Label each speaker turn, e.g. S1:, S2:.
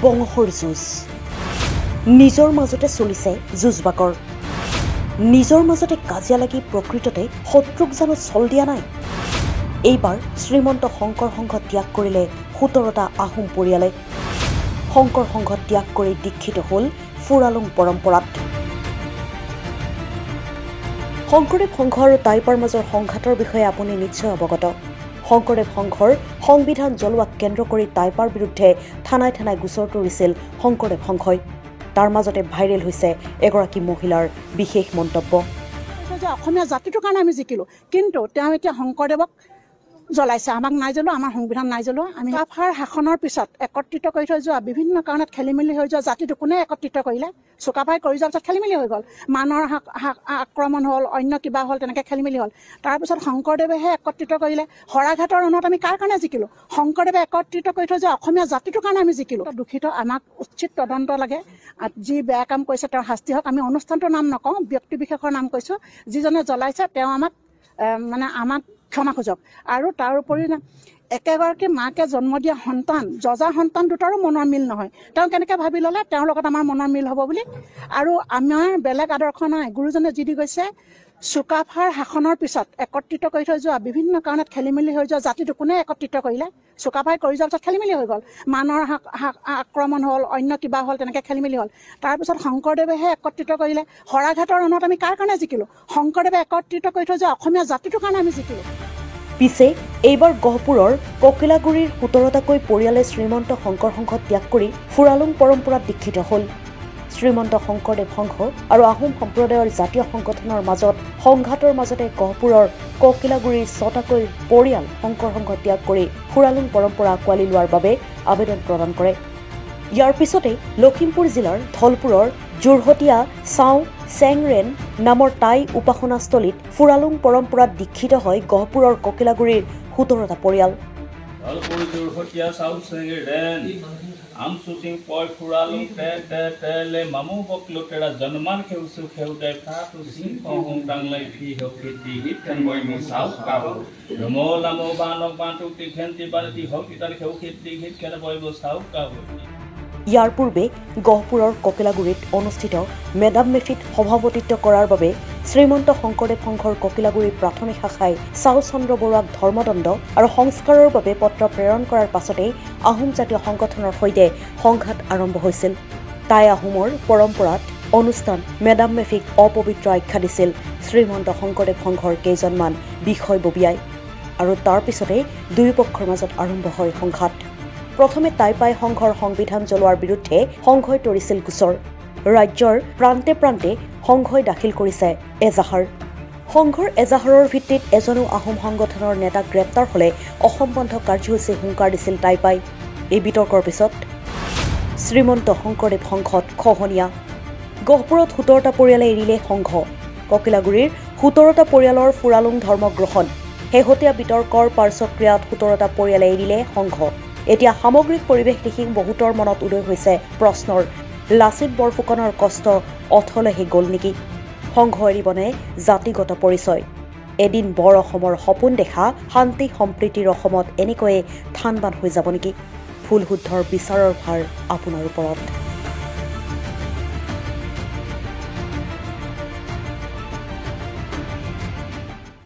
S1: বংশৰ যুঁজ নিজৰ মাজতে চলিছে যুঁজবাকৰ নিজৰ মাজতে কাজিয়া লাগি প্ৰকৃততে শত্ৰুক জানো চল দিয়া নাই এইবাৰ শ্ৰীমন্ত শংকৰ সংঘ ত্যাগ কৰিলে 17টা আহোম পৰিয়ালে শংকৰ সংঘ ত্যাগ কৰি দীক্ষিত হ'ল ফুৰালুং পৰম্পৰাত শংকৰদেৱ সংঘ আৰু টাইপাৰ মাজৰ সংঘাতৰ বিষয়ে আপুনি নিশ্চয় অৱগত শংকৰদেৱ সংঘৰ সংবিধান জ্বলোৱাক কেন্দ্ৰ কৰি টাইপাৰ বিৰুদ্ধে থানাই থানাই গোচৰ তৰিছিল শংকৰদেৱ সংঘই তাৰ মাজতে ভাইৰেল হৈছে এগৰাকী মহিলাৰ বিশেষ মন্তব্য
S2: যে অসমীয়া জাতিটোৰ কাৰণে আমি জিকিলো কিন্তু তেওঁ এতিয়া শংকৰদেৱক জ্বলাইছে আমাক নাই জ্বলোৱা আমাৰ সংবিধান নাই জ্বলোৱা আমি চুকাফাৰ শাসনৰ পিছত একত্ৰিত কৰি থৈ যোৱা বিভিন্ন কাৰণত খেলিমেলি হৈ যোৱা জাতিটো কোনে একত্ৰিত কৰিলে চুকাফাই কৰি যোৱাৰ পিছত খেলিমেলি হৈ গ'ল মানৰ আক্ৰমণ হ'ল অন্য কিবা হ'ল তেনেকৈ খেলিমেলি হ'ল তাৰপিছত শংকৰদেৱেহে একত্ৰিত কৰিলে শৰাঘাটৰ ৰণত আমি কাৰ কাৰণে জিকিলো শংকৰদেৱে একত্ৰিত কৰি থৈ যোৱা অসমীয়া জাতিটোৰ কাৰণে আমি জিকিলো দুখিত আমাক উচিত তদন্ত লাগে যি বেয়া কাম কৰিছে তেওঁৰ শাস্তি হওক আমি অনুষ্ঠানটোৰ নাম নকওঁ ব্যক্তি বিশেষৰ নাম কৈছোঁ যিজনে জ্বলাইছে তেওঁ আমাক ক্ষমা খোজক আৰু তাৰ উপৰি একেগৰাকী মাকে জন্ম দিয়া সন্তান যজা সন্তান দুটাৰো মনৰ মিল নহয় তেওঁ কেনেকৈ ভাবি ল'লে তেওঁৰ লগত আমাৰ মনৰ মিল হ'ব বুলি আৰু আমাৰ বেলেগ আদৰ্শ নাই গুৰুজনে যি দি গৈছে চুকাফাৰ শাসনৰ পিছত একত্ৰিত কৰি থৈ যোৱা বিভিন্ন কাৰণত খেলিমেলি হৈ যোৱা জাতিটো কোনে একত্ৰিত কৰিলে চুকাফাই কৰি যোৱাৰ পিছত খেলিমেলি হৈ গ'ল মানৰ আক্ৰমণ হ'ল অন্য কিবা হ'ল তেনেকৈ খেলিমেলি হ'ল তাৰপিছত শংকৰদেৱেহে একত্ৰিত কৰিলে শৰাঘাটৰ ৰণত আমি কাৰ কাৰণে জিকিলো শংকৰদেৱে একত্ৰিত কৰি থৈ যোৱা অসমীয়া জাতিটোৰ কাৰণে আমি জিকিলো
S1: পিছে এইবাৰ গহপুৰৰ ককিলাগুৰিৰ 17টাকৈ পৰিয়ালে শ্ৰীমন্ত শংকৰ সংঘ ত্যাগ কৰি ফুৰালুং পৰম্পৰাত দীক্ষিত হ'ল শ্ৰীমন্ত শংকৰদেৱ সংঘ আৰু আহোম সম্প্ৰদায়ৰ জাতীয় সংগঠনৰ মাজত সংঘাতৰ মাজতে গহপুৰৰ ককিলাগুৰিৰ 6টাকৈ পৰিয়াল শংকৰ সংঘ ত্যাগ কৰি ফুৰালুং পৰম্পৰা আঁকোৱালি লোৱাৰ বাবে আবেদন প্ৰদান কৰে ইয়াৰ পিছতে লখিমপুৰ জিলাৰ ধলপুৰৰ যোৰহতীয়া চাও চেংৰেন নামৰ টাই উপাসনাস্থলীত ফুৰালুং পৰম্পৰাত দীক্ষিত হয় গহপুৰৰ ককিলাগুৰিৰ 17টা পৰিয়াল
S3: ধলপুৰ যোৰহতীয়া চাও চেংৰেন আমসুচিং পয় ফুৰালুং তে মামু বকলতেৰা জন্মান খেউসু খেউতে ফাতু সিং পহং ডাংলাই ফি হকিতি হিতন মই মি সাউ কাব ৰমলামো বানক বানটু তিখেন্তি বালতি হকিতান খেউকিতি হিতকেন বইব সাউ কাব
S1: ইয়াৰ পূৰ্বে গহপুৰৰ ককিলাগুৰিত অনুষ্ঠিত মেডাম মেফিত সভাপতিত্ব কৰাৰ বাবে শ্ৰীমন্ত শংকৰদেৱ সংঘৰ ককিলাগুৰি প্ৰাথমিক শাখাই চাও চন্দ্ৰ বৰুৱাক ধৰ্মদণ্ড আৰু সংস্কাৰৰ বাবে পত্ৰ প্ৰেৰণ কৰাৰ পাছতেই আহোম জাতীয় সংগঠনৰ সৈতে সংঘাত আৰম্ভ হৈছিল টাই আহোমৰ পৰম্পৰাত অনুষ্ঠান মেডাম মেফিক অপবিত্ৰ আখ্যা দিছিল শ্ৰীমন্ত শংকৰদেৱ সংঘৰ কেইজনমান বিষয়ববীয়াই আৰু তাৰ পিছতেই দুয়োপক্ষৰ মাজত আৰম্ভ হয় সংঘাত প্ৰথমে টাইপাই সংঘৰ সংবিধান জ্বলোৱাৰ বিৰুদ্ধে সংঘই তৰিছিল গোচৰ ৰাজ্যৰ প্ৰান্তে প্ৰান্তে সংঘই দাখিল কৰিছে এজাহাৰ সংঘৰ এজাহাৰৰ ভিত্তিত এজনো আহোম সংগঠনৰ নেতা গ্ৰেপ্তাৰ হ'লে অসম বন্ধ কাৰ্যসূচী হুংকাৰ দিছিল টাইপাই এই বিতৰ্কৰ পিছত শ্ৰীমন্ত শংকৰদেৱ সংঘত খহনীয়া গহপুৰত 17টা পৰিয়ালে এৰিলে সংঘ ককিলাগুৰিৰ 17টা পৰিয়ালৰ ফুৰালুং ধৰ্ম গ্ৰহণ শেহতীয়া বিতৰ্কৰ পাৰ্শ্বক্ৰিয়াত 17টা পৰিয়ালে এৰিলে সংঘ এতিয়া সামগ্ৰিক পৰিৱেশ দেখি বহুতৰ মনত উদয় হৈছে প্ৰশ্নৰ লাচিত বৰফুকনৰ কষ্ট অথলেহে গ'ল নেকি সংঘ এৰিবনে জাতিগত পৰিচয় এদিন বৰ অসমৰ সপোন দেখা শান্তি সম্প্ৰীতিৰ অসমত এনেকৈয়ে থানবান হৈ যাব নেকি ভুল শুদ্ধৰ বিচাৰৰ ভাৰ আপোনাৰ ওপৰত